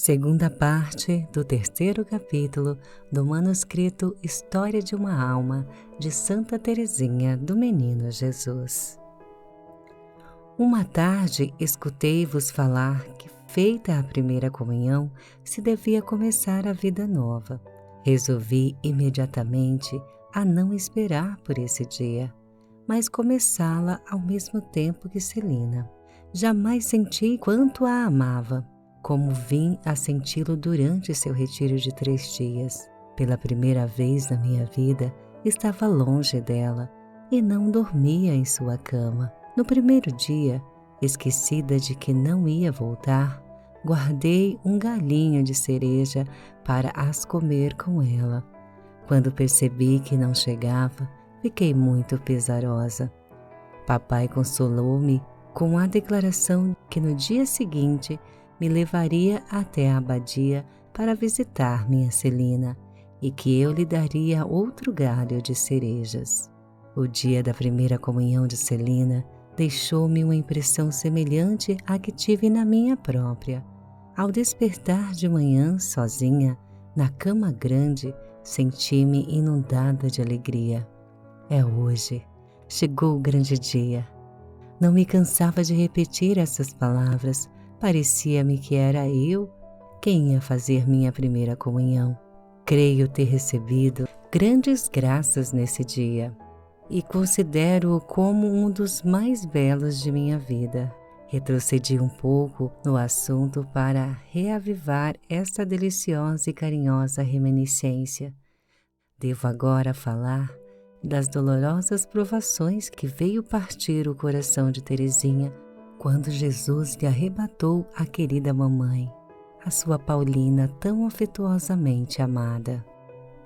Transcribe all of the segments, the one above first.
Segunda parte do terceiro capítulo do manuscrito História de uma Alma, de Santa Teresinha do Menino Jesus. Uma tarde escutei-vos falar que, feita a primeira comunhão, se devia começar a vida nova. Resolvi imediatamente a não esperar por esse dia, mas começá-la ao mesmo tempo que Celina. Jamais senti quanto a amava, como vim a senti-lo durante seu retiro de 3 dias. Pela primeira vez na minha vida, estava longe dela e não dormia em sua cama. No primeiro dia, esquecida de que não ia voltar, guardei um galinho de cereja para as comer com ela. Quando percebi que não chegava, fiquei muito pesarosa. Papai consolou-me com a declaração que no dia seguinte me levaria até a abadia para visitar minha Celina e que eu lhe daria outro galho de cerejas. O dia da primeira comunhão de Celina deixou-me uma impressão semelhante à que tive na minha própria. Ao despertar de manhã sozinha, na cama grande, senti-me inundada de alegria. É hoje, chegou o grande dia. Não me cansava de repetir essas palavras. Parecia-me que era eu quem ia fazer minha primeira comunhão. Creio ter recebido grandes graças nesse dia e considero-o como um dos mais belos de minha vida. Retrocedi um pouco no assunto para reavivar esta deliciosa e carinhosa reminiscência. Devo agora falar das dolorosas provações que veio partir o coração de Teresinha quando Jesus lhe arrebatou a querida mamãe, a sua Paulina tão afetuosamente amada.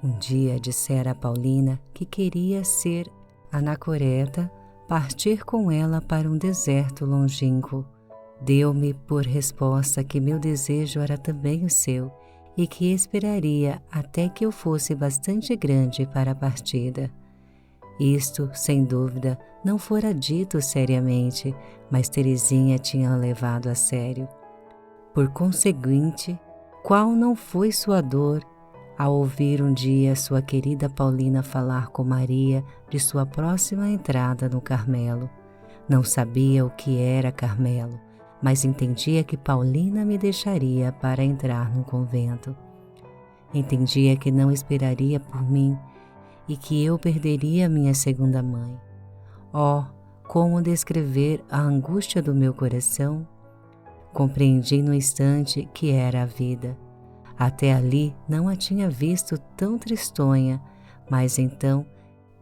Um dia dissera a Paulina que queria ser anacoreta, partir com ela para um deserto longínquo. Deu-me por resposta que meu desejo era também o seu e que esperaria até que eu fosse bastante grande para a partida. Isto, sem dúvida, não fora dito seriamente, mas Teresinha tinha levado a sério. Por conseguinte, qual não foi sua dor ao ouvir um dia sua querida Paulina falar com Maria de sua próxima entrada no Carmelo. Não sabia o que era Carmelo, mas entendia que Paulina me deixaria para entrar no convento. Entendia que não esperaria por mim e que eu perderia minha segunda mãe. Oh, como descrever a angústia do meu coração? Compreendi no instante que era a vida. Até ali não a tinha visto tão tristonha, mas então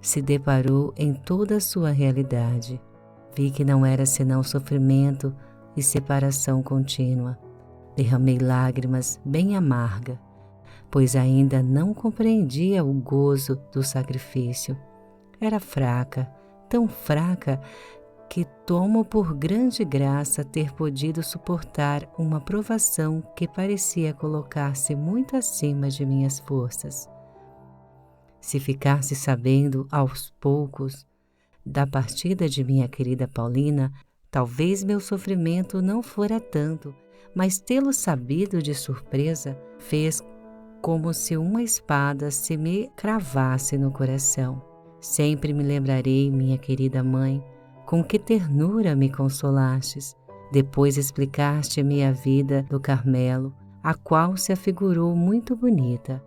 se deparou em toda a sua realidade. Vi que não era senão sofrimento e separação contínua. Derramei lágrimas bem amargas, pois ainda não compreendia o gozo do sacrifício. Era fraca, tão fraca, que tomo por grande graça ter podido suportar uma provação que parecia colocar-se muito acima de minhas forças. Se ficasse sabendo aos poucos da partida de minha querida Paulina, talvez meu sofrimento não fora tanto, mas tê-lo sabido de surpresa fez como se uma espada se me cravasse no coração. Sempre me lembrarei, minha querida mãe, com que ternura me consolastes. Depois explicaste-me a vida do Carmelo, a qual se afigurou muito bonita.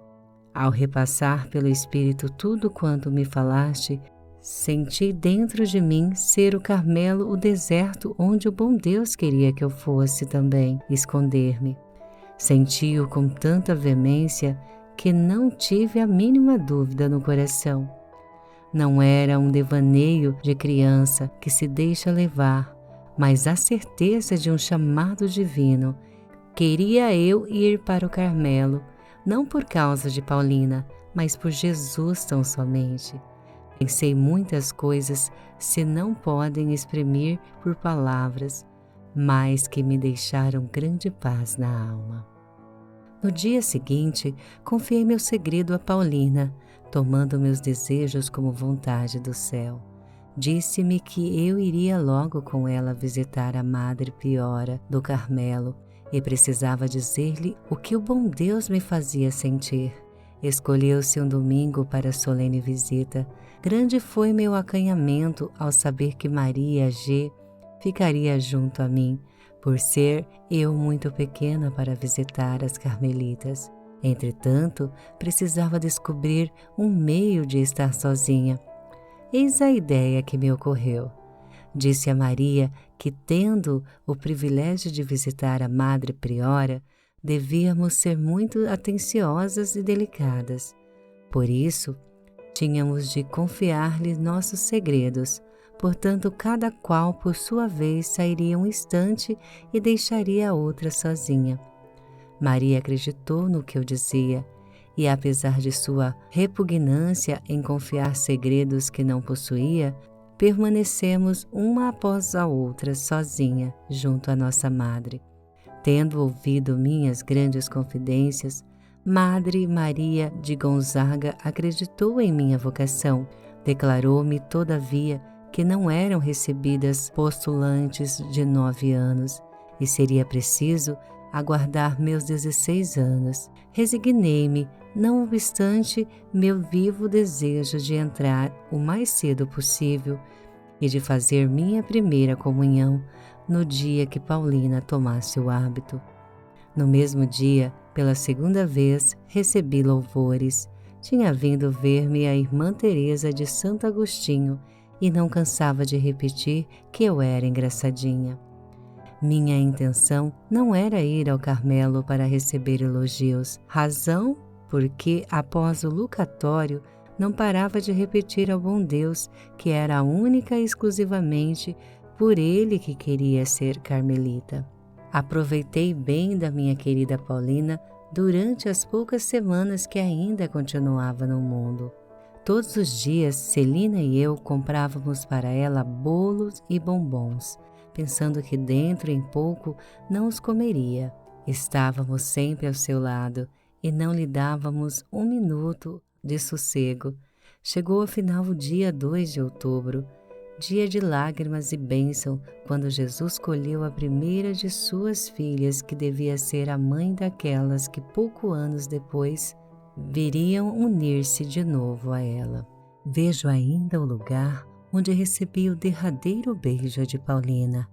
Ao repassar pelo Espírito tudo quanto me falaste, senti dentro de mim ser o Carmelo o deserto onde o bom Deus queria que eu fosse também esconder-me. Senti-o com tanta veemência que não tive a mínima dúvida no coração. Não era um devaneio de criança que se deixa levar, mas a certeza de um chamado divino. Queria eu ir para o Carmelo, não por causa de Paulina, mas por Jesus tão somente. Pensei muitas coisas se não podem exprimir por palavras, mas que me deixaram grande paz na alma. No dia seguinte, confiei meu segredo a Paulina, tomando meus desejos como vontade do céu. Disse-me que eu iria logo com ela visitar a Madre Piora do Carmelo e precisava dizer-lhe o que o bom Deus me fazia sentir. Escolheu-se um domingo para a solene visita. Grande foi meu acanhamento ao saber que Maria G. ficaria junto a mim, por ser eu muito pequena para visitar as carmelitas. Entretanto, precisava descobrir um meio de estar sozinha. Eis a ideia que me ocorreu. Disse a Maria que, tendo o privilégio de visitar a Madre Priora, devíamos ser muito atenciosas e delicadas. Por isso, tínhamos de confiar-lhe nossos segredos. Portanto, cada qual por sua vez sairia um instante e deixaria a outra sozinha. Maria acreditou no que eu dizia, e apesar de sua repugnância em confiar segredos que não possuía, permanecemos uma após a outra sozinha junto à nossa madre. Tendo ouvido minhas grandes confidências, Madre Maria de Gonzaga acreditou em minha vocação. Declarou-me, todavia, que não eram recebidas postulantes de 9 anos, e seria preciso aguardar meus 16 anos. Resignei-me, não obstante meu vivo desejo de entrar o mais cedo possível e de fazer minha primeira comunhão no dia que Paulina tomasse o hábito. No mesmo dia, pela segunda vez, recebi louvores. Tinha vindo ver-me a irmã Teresa de Santo Agostinho e não cansava de repetir que eu era engraçadinha. Minha intenção não era ir ao Carmelo para receber elogios, razão porque, após o locutório, não parava de repetir ao bom Deus que era a única e exclusivamente por ele que queria ser carmelita. Aproveitei bem da minha querida Paulina durante as poucas semanas que ainda continuava no mundo. Todos os dias, Celina e eu comprávamos para ela bolos e bombons, pensando que dentro em pouco não os comeria. Estávamos sempre ao seu lado e não lhe dávamos um minuto de sossego. Chegou afinal o dia 2 de outubro, dia de lágrimas e bênção, quando Jesus colheu a primeira de suas filhas, que devia ser a mãe daquelas que pouco anos depois viriam unir-se de novo a ela. Vejo ainda o lugar onde recebi o derradeiro beijo de Paulina.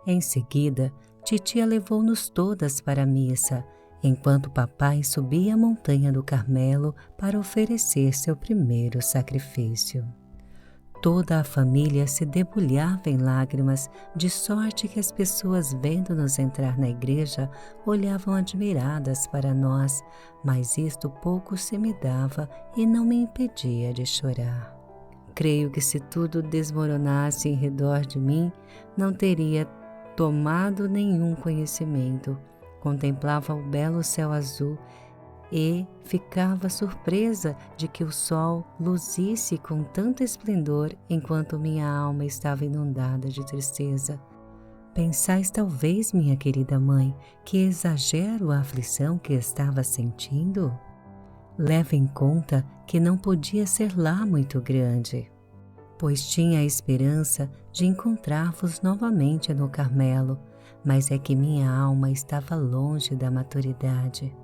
Em seguida, titia levou-nos todas para a missa, enquanto papai subia a montanha do Carmelo para oferecer seu primeiro sacrifício. Toda a família se debulhava em lágrimas, de sorte que as pessoas, vendo-nos entrar na igreja, olhavam admiradas para nós, mas isto pouco se me dava e não me impedia de chorar. Creio que se tudo desmoronasse em redor de mim, não teria tomado nenhum conhecimento. Contemplava o belo céu azul e ficava surpresa de que o sol luzisse com tanto esplendor enquanto minha alma estava inundada de tristeza. Pensais talvez, minha querida mãe, que exagero a aflição que estava sentindo? Leve em conta que não podia ser lá muito grande, pois tinha a esperança de encontrar-vos novamente no Carmelo, mas é que minha alma estava longe da maturidade.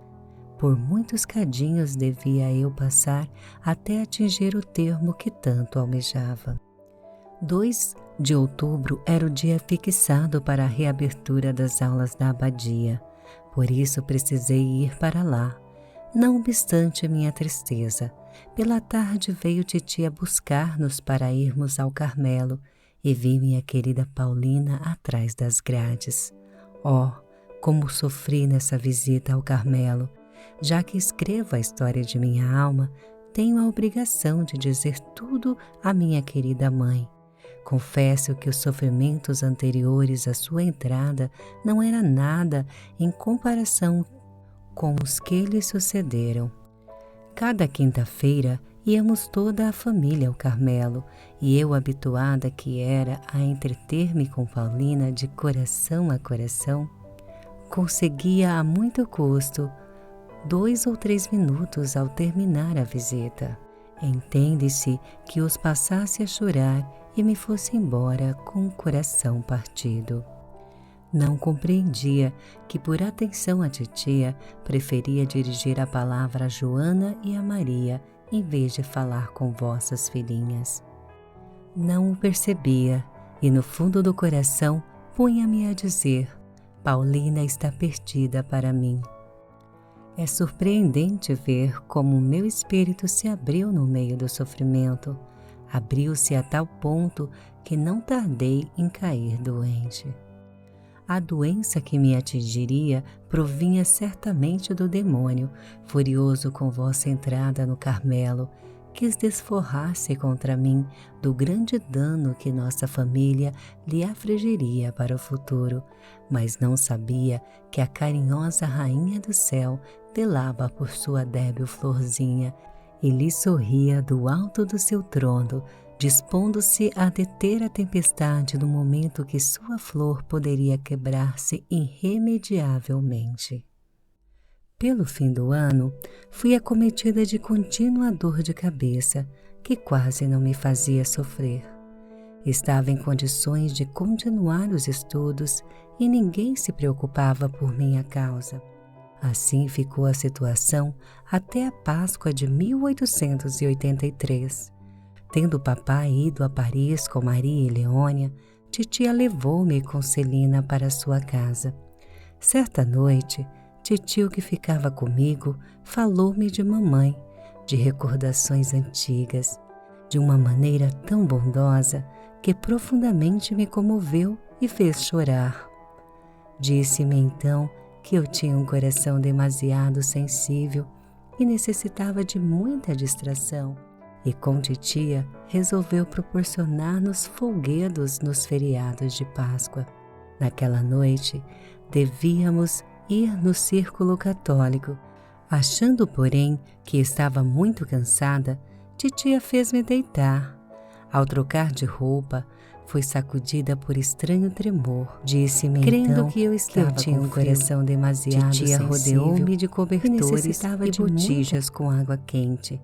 Por muitos cadinhos devia eu passar até atingir o termo que tanto almejava. 2 de outubro era o dia fixado para a reabertura das aulas da abadia, por isso precisei ir para lá. Não obstante minha tristeza, pela tarde veio titia buscar-nos para irmos ao Carmelo e vi minha querida Paulina atrás das grades. Oh, como sofri nessa visita ao Carmelo! Já que escrevo a história de minha alma, tenho a obrigação de dizer tudo à minha querida mãe. Confesso que os sofrimentos anteriores à sua entrada não eram nada em comparação com os que lhe sucederam. Cada quinta-feira íamos toda a família ao Carmelo, e eu, habituada que era a entreter-me com Paulina de coração a coração, conseguia a muito custo 2 ou 3 minutos ao terminar a visita. Entende-se que os passasse a chorar e me fosse embora com o coração partido. Não compreendia que, por atenção à titia, preferia dirigir a palavra a Joana e a Maria, em vez de falar com vossas filhinhas. Não o percebia, e no fundo do coração punha-me a dizer: Paulina está perdida para mim. É surpreendente ver como o meu espírito se abriu no meio do sofrimento. Abriu-se a tal ponto que não tardei em cair doente. A doença que me atingiria provinha certamente do demônio, furioso com vossa entrada no Carmelo. Quis desforrar-se contra mim do grande dano que nossa família lhe afligiria para o futuro, mas não sabia que a carinhosa rainha do céu velava por sua débil florzinha e lhe sorria do alto do seu trono, dispondo-se a deter a tempestade no momento que sua flor poderia quebrar-se irremediavelmente. Pelo fim do ano, fui acometida de contínua dor de cabeça, que quase não me fazia sofrer. Estava em condições de continuar os estudos e ninguém se preocupava por minha causa. Assim ficou a situação até a Páscoa de 1883. Tendo papai ido a Paris com Maria e Leônia, titia levou-me com Celina para sua casa. Certa noite, titio que ficava comigo falou-me de mamãe, de recordações antigas, de uma maneira tão bondosa que profundamente me comoveu e fez chorar. Disse-me então que eu tinha um coração demasiado sensível e necessitava de muita distração, e com titia resolveu proporcionar-nos folguedos nos feriados de Páscoa. Naquela noite, devíamos ir no círculo católico. Achando, porém, que estava muito cansada, titia fez-me deitar. Ao trocar de roupa, fui sacudida por estranho tremor. Disse-me crendo que eu tinha um coração demasiado sensível. Titia rodeou-me de cobertores e botijas com água quente.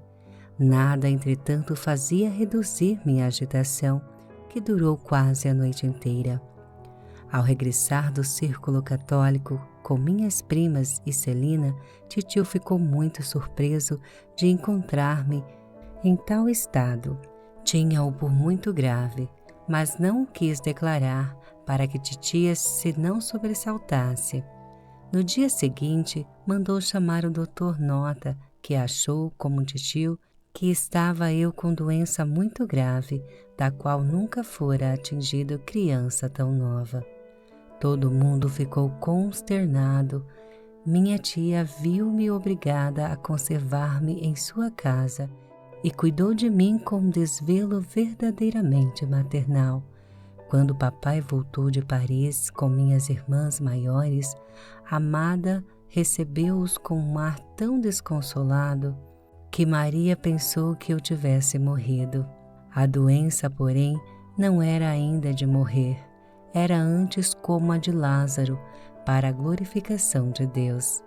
Nada, entretanto, fazia reduzir minha agitação, que durou quase a noite inteira. Ao regressar do círculo católico com minhas primas e Celina, titio ficou muito surpreso de encontrar-me em tal estado. Tinha-o por muito grave, mas não o quis declarar para que titia se não sobressaltasse. No dia seguinte, mandou chamar o doutor Nota, que achou, como titio, que estava eu com doença muito grave, da qual nunca fora atingido criança tão nova. Todo mundo ficou consternado. Minha tia viu-me obrigada a conservar-me em sua casa e cuidou de mim com um desvelo verdadeiramente maternal. Quando papai voltou de Paris com minhas irmãs maiores, Amada recebeu-os com um ar tão desconsolado que Maria pensou que eu tivesse morrido. A doença, porém, não era ainda de morrer, era antes como a de Lázaro, para a glorificação de Deus.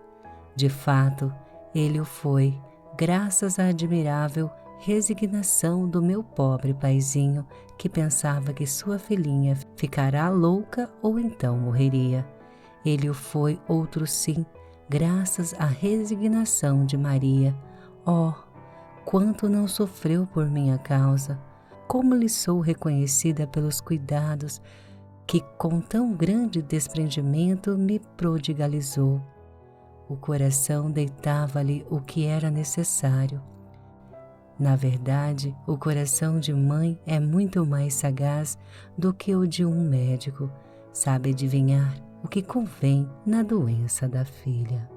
De fato, ele o foi, graças à admirável resignação do meu pobre paizinho, que pensava que sua filhinha ficará louca ou então morreria. Ele o foi outro sim, graças à resignação de Maria. Oh, quanto não sofreu por minha causa! Como lhe sou reconhecida pelos cuidados que com tão grande desprendimento me prodigalizou. O coração deitava-lhe o que era necessário. Na verdade, o coração de mãe é muito mais sagaz do que o de um médico. Sabe adivinhar o que convém na doença da filha.